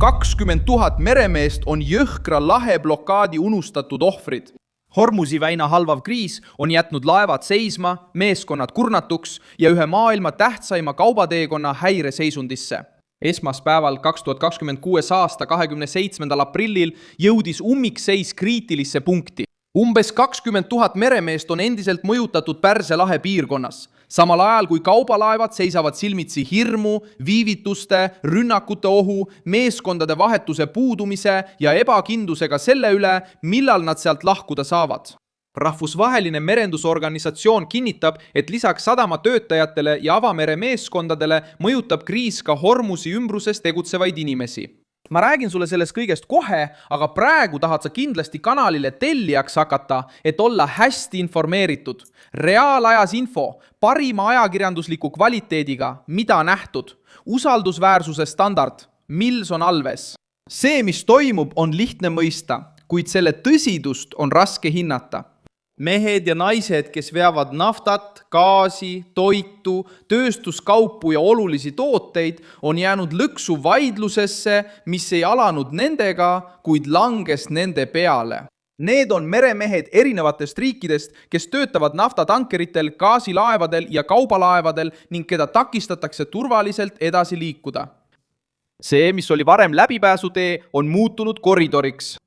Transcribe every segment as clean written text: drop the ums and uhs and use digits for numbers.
20 000 meremeest on jõhkra lahe blokaadi unustatud ohvrid. Hormuzi väina halvav kriis on jätnud laevad seisma, meeskonnad kurnatuks ja ühe maailma tähtsaima kaubateekonna häireseisundisse. Esmaspäeval 2026. aasta 27. aprillil jõudis ummikseis kriitilisse punkti. Umbes 20 000 meremeest on endiselt mõjutatud Pärsia lahe piirkonnas, samal ajal kui kaubalaevad seisavad silmitsi hirmu, viivituste, rünnakute ohu, meeskondade vahetuse puudumise ja ebakindlusega selle üle, millal nad sealt lahkuda saavad. Rahvusvaheline merendusorganisatsioon kinnitab, et lisaks sadama töötajatele ja avamere meeskondadele mõjutab kriis ka Hormuzi ümbruses tegutsevaid inimesi. Ma räägin sulle sellest kõigest kohe, aga praegu tahad sa kindlasti kanalile tellijaks hakata, et olla hästi informeeritud. Reaalajas info, parima ajakirjandusliku kvaliteediga, mida nähtud, usaldusväärsuse standard, mils on alves. See, mis toimub, on lihtne mõista, kuid selle tõsidust on raske hinnata. Mehed ja naised, kes veavad naftat, gaasi, toitu, tööstuskaupu ja olulisi tooteid, on jäänud lõksu vaidlusesse, mis ei alanud nendega, kuid langes nende peale. Need on meremehed erinevatest riikidest, kes töötavad naftatankeritel, gaasilaevadel ja kaubalaevadel ning keda takistatakse turvaliselt edasi liikuda. See, mis oli varem läbipääsutee, on muutunud koridoriks.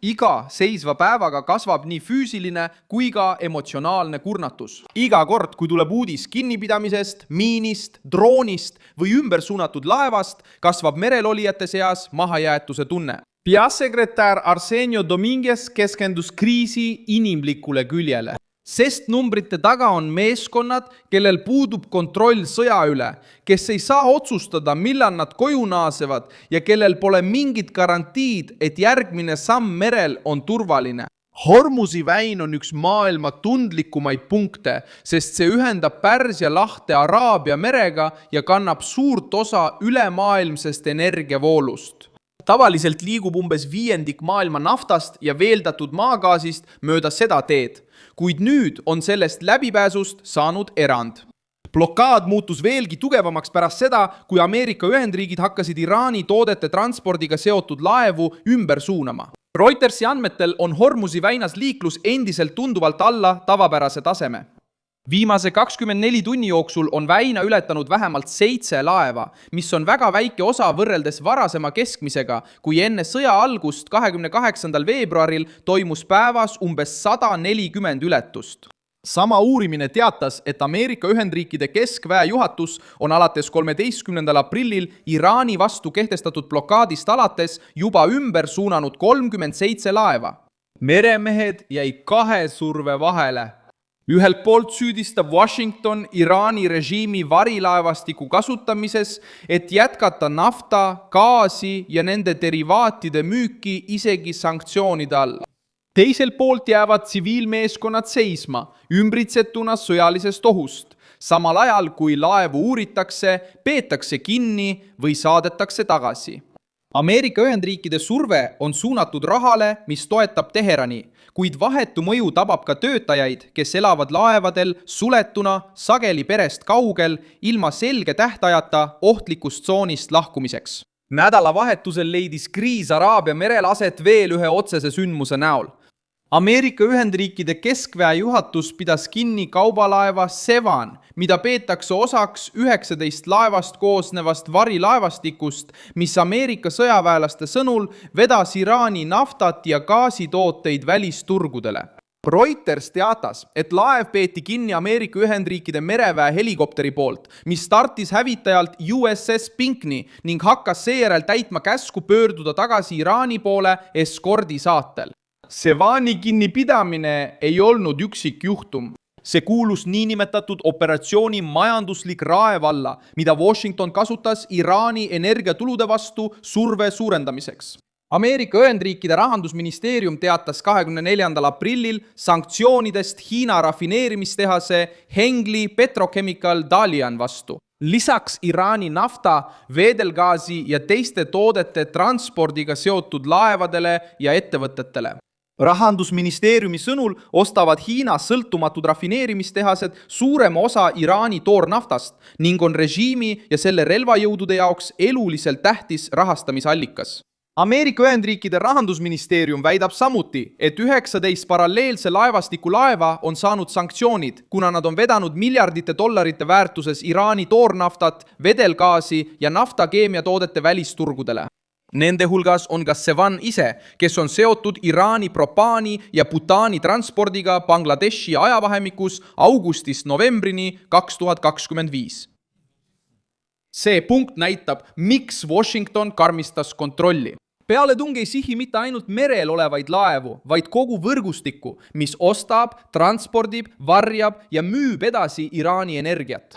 Iga seisva päevaga kasvab nii füüsiline kui ka emotsionaalne kurnatus. Iga kord, kui tuleb uudis kinnipidamisest, miinist, droonist või ümbersuunatud laevast, kasvab merelolijate seas mahajäetuse tunne. Peasekretär Arsenio Dominguez keskendus kriisi inimlikule küljele. Sest numbrite taga on meeskonnad, kellel puudub kontroll sõja üle, kes ei saa otsustada, millal nad koju naasevad ja kellel pole mingit garantiid, et järgmine samm merel on turvaline. Hormuzi väin on üks maailma tundlikumaid punkte, sest see ühendab Pärsia lahte Araabia merega ja kannab suurt osa ülemaailmsest energiavoolust. Tavaliselt liigub umbes 1/5 maailma naftast ja veeldatud maagaasist mööda seda teed, kuid nüüd on sellest läbipääsust saanud erand. Blokaad muutus veelgi tugevamaks pärast seda, kui Ameerika Ühendriigid hakkasid Iraani toodete transpordiga seotud laevu ümber suunama. Reutersi andmetel on Hormuzi väinas liiklus endiselt tunduvalt alla tavapärase taseme. Viimase 24 tunni jooksul on väina ületanud vähemalt 7 laeva, mis on väga väike osa võrreldes varasema keskmisega, kui enne sõja algust 28. veebruaril toimus päevas umbes 140 ületust. Sama uurimine teatas, et Ameerika Ühendriikide keskväe juhatus on alates 13. aprillil Iraani vastu kehtestatud blokaadist alates juba ümber suunanud 37 laeva. Meremehed jäi 2 surve vahele. Ühelt poolt süüdistab Washington Iraani režiimi varilaevastiku kasutamises, et jätkata nafta, gaasi ja nende derivaatide müüki isegi sanktsioonide all. Teiselt poolt jäävad tsiviilmeeskonnad seisma, ümbritsetuna sõjalisest ohust, samal ajal kui laevu uuritakse, peetakse kinni või saadetakse tagasi. Ameerika Ühendriikide surve on suunatud rahale, mis toetab Teherani, kuid vahetu mõju tabab ka töötajaid, kes elavad laevadel suletuna, sageli perest kaugel, ilma selge tähtajata ohtlikust tsoonist lahkumiseks. Nädalavahetusel leidis kriis Araabia merel aset veel ühe otsese sündmuse näol. Ameerika Ühendriikide keskväe juhatus pidas kinni kaubalaeva Sevan, mida peetakse osaks 19 laevast koosnevast varilaevastikust, mis Ameerika sõjaväelaste sõnul vedas Iraani naftat ja gaasitooteid välisturgudele. Reuters teatas, et laev peeti kinni Ameerika Ühendriikide mereväe helikopteri poolt, mis startis hävitajalt USS Pinckney ning hakkas seejärel täitma käsku pöörduda tagasi Iraani poole eskordi saatel. Sevani kinnipidamine ei olnud üksik juhtum. See kuulus niinimetatud operatsiooni majanduslik raev alla, mida Washington kasutas Iraani energiatulude vastu surve suurendamiseks. Ameerika Ühendriikide rahandusministeerium teatas 24. aprillil sanktsioonidest Hiina rafineerimistehase Hengli Petrochemical Dalian vastu. Lisaks Iraani nafta, veedelgaasi ja teiste toodete transpordiga seotud laevadele ja ettevõtetele. Rahandusministeeriumi sõnul ostavad Hiinas sõltumatud rafineerimistehased suurema osa Iraani toornaftast ning on režiimi ja selle relvajõudude jaoks eluliselt tähtis rahastamisallikas. Ameerika Ühendriikide rahandusministeerium väidab samuti, et 19 paralleelse laevastiku laeva on saanud sanktsioonid, kuna nad on vedanud miljardite dollarite väärtuses Iraani toornaftat, vedelgaasi ja naftakeemiatoodete välisturgudele. Nende hulgas on ka Sevan ise, kes on seotud Iraani propaani ja butaani transpordiga Bangladeshi ajavahemikus augustist novembrini 2025. See punkt näitab, miks Washington karmistas kontrolli. Pealetung ei sihi mitte ainult merel olevaid laevu, vaid kogu võrgustikku, mis ostab, transpordib, varjab ja müüb edasi Iraani energiat.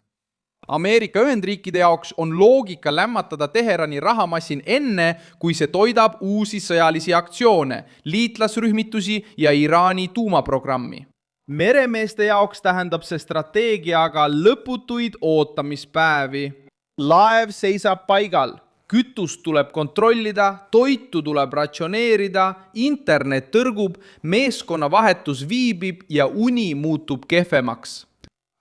Ameerika Ühendriikide jaoks on loogika lämmatada Teherani rahamassin enne, kui see toidab uusi sõjalisi aktsioone, liitlasrühmitusi ja Iraani tuumaprogrammi. Meremeeste jaoks tähendab see strateegia aga lõputuid ootamispäevi. Laev seisab paigal. Kütust tuleb kontrollida, toitu tuleb ratsioneerida, internet tõrgub, meeskonnavahetus viibib ja uni muutub kehvemaks.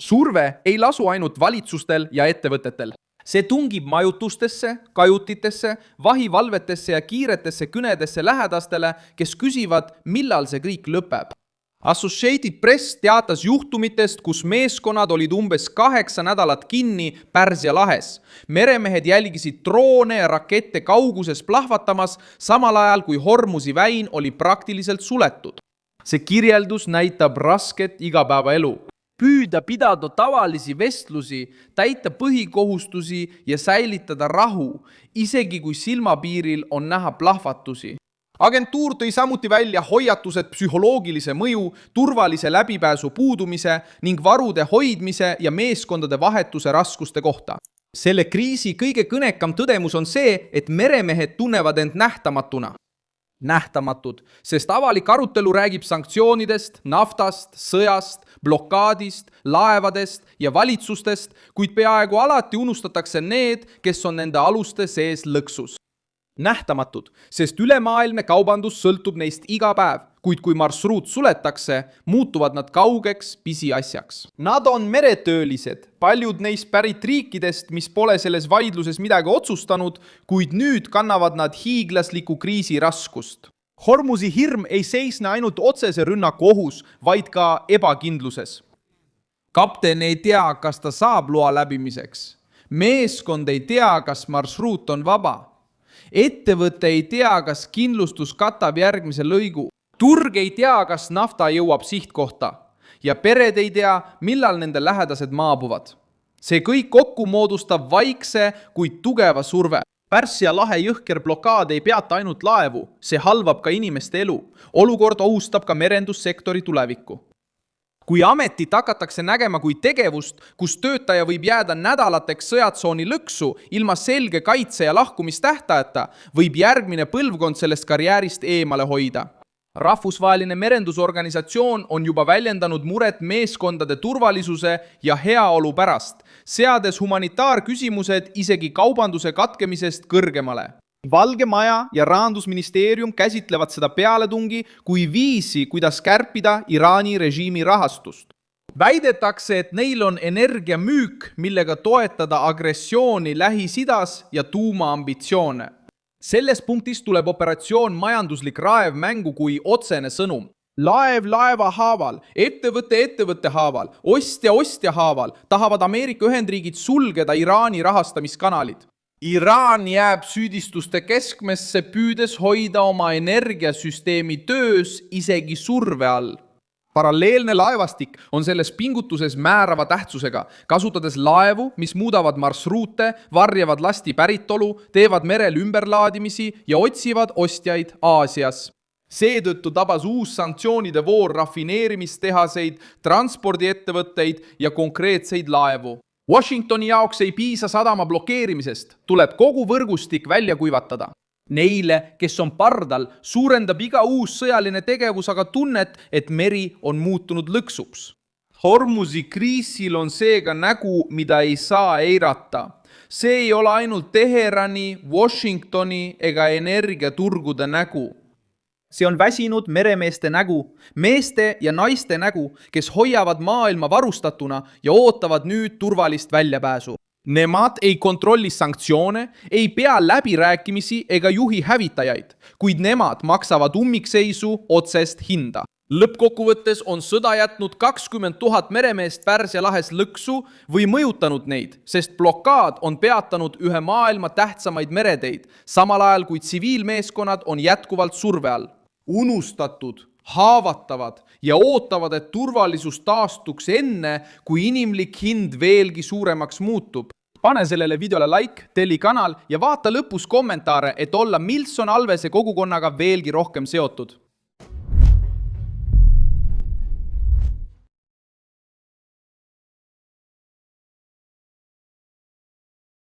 Surve ei lasu ainult valitsustel ja ettevõtetel. See tungib majutustesse, kajutitesse, vahivalvetesse ja kiiretesse kõnedesse lähedastele, kes küsivad, millal see kõik lõpeb. Associated Press teatas juhtumitest, kus meeskonnad olid umbes 8 nädalat kinni Pärsia lahes. Meremehed jälgisid droone ja rakette kauguses plahvatamas, samal ajal kui Hormuzi väin oli praktiliselt suletud. See kirjeldus näitab rasket igapäevaelu. Püüda pidada tavalisi vestlusi, täita põhikohustusi ja säilitada rahu, isegi kui silmapiiril on näha plahvatusi. Agentuur tõi samuti välja hoiatused psühholoogilise mõju, turvalise läbipääsu puudumise ning varude hoidmise ja meeskondade vahetuse raskuste kohta. Selle kriisi kõige kõnekam tõdemus on see, et meremehed tunnevad end nähtamatuna. Nähtamatud, sest avalik arutelu räägib sanktsioonidest, naftast, sõjast, blokaadist, laevadest ja valitsustest, kuid peaaegu alati unustatakse need, kes on nende aluste sees lõksus. Nähtamatud, sest ülemaailmne kaubandus sõltub neist iga päev, kuid kui marsruut suletakse, muutuvad nad kaugeks pisiasjaks. Nad on meretöölised, paljud neist pärit riikidest, mis pole selles vaidluses midagi otsustanud, kuid nüüd kannavad nad hiiglasliku kriisi raskust. Hormuzi hirm ei seisne ainult otsese rünnaku ohus, vaid ka ebakindluses. Kapten ei tea, kas ta saab loa läbimiseks. Meeskond ei tea, kas marsruut on vaba. Ettevõte ei tea, kas kindlustus katab järgmise lõigu. Turg ei tea, kas nafta jõuab sihtkohta. Ja pered ei tea, millal nende lähedased maabuvad. See kõik kokku moodustab vaikse, kuid tugeva surve. Pärsia lahe jõhker blokaad ei peata ainult laevu, see halvab ka inimeste elu. Olukord ohustab ka merendussektori tulevikku. Kui ametit hakatakse nägema kui tegevust, kus töötaja võib jääda nädalateks sõjatsooni lõksu ilma selge kaitse ja lahkumistähtajata, võib järgmine põlvkond sellest karjäärist eemale hoida. Rahvusvaheline merendusorganisatsioon on juba väljendanud muret meeskondade turvalisuse ja heaolu pärast, seades humanitaarküsimused isegi kaubanduse katkemisest kõrgemale. Valge Maja ja Rahandusministeerium käsitlevad seda pealetungi kui viisi, kuidas kärpida Iraani režiimi rahastust. Väidetakse, et neil on energiamüük, millega toetada agressiooni Lähis-Idas ja tuumaambitsioone. Selles punktis tuleb operatsioon majanduslik raev mängu kui otsene sõnum. Laev laeva haaval, ettevõtte haaval, ostja haaval tahavad Ameerika Ühendriigid sulgeda Iraani rahastamiskanalid. Iraan jääb süüdistuste keskmesse, püüdes hoida oma energiasüsteemi töös isegi surve all. Paralleelne laevastik on selles pingutuses määrava tähtsusega, kasutades laevu, mis muudavad marsruute, varjavad lasti päritolu, teevad merel ümberlaadimisi ja otsivad ostjaid Aasias. Seetõttu tabas uus sanktsioonide voor rafineerimistehaseid, transpordiettevõtteid ja konkreetseid laevu. Washingtoni jaoks ei piisa sadama blokeerimisest, tuleb kogu võrgustik välja kuivatada. Neile, kes on pardal, suurendab iga uus sõjaline tegevus aga tunnet, et meri on muutunud lõksuks. Hormuzi kriisil on seega nägu, mida ei saa eirata. See ei ole ainult Teherani, Washingtoni ega energiaturgude nägu. See on väsinud meremeeste nägu, meeste ja naiste nägu, kes hoiavad maailma varustatuna ja ootavad nüüd turvalist väljapääsu. Nemad ei kontrolli sanktsioone, ei pea läbirääkimisi ega juhi hävitajaid, kuid nemad maksavad ummikseisu otsest hinda. Lõppkokkuvõttes on sõda jätnud 20 000 meremeest Pärsia lahes lõksu või mõjutanud neid, sest blokaad on peatanud ühe maailma tähtsamaid mereteid, samal ajal kui tsiviilmeeskonnad on jätkuvalt surve all. Unustatud, haavatavad ja ootavad, et turvalisus taastuks enne, kui inimlik hind veelgi suuremaks muutub. Pane sellele videole like, telli kanal ja vaata lõpus kommentaare, et olla Milson Alvese kogukonnaga veelgi rohkem seotud.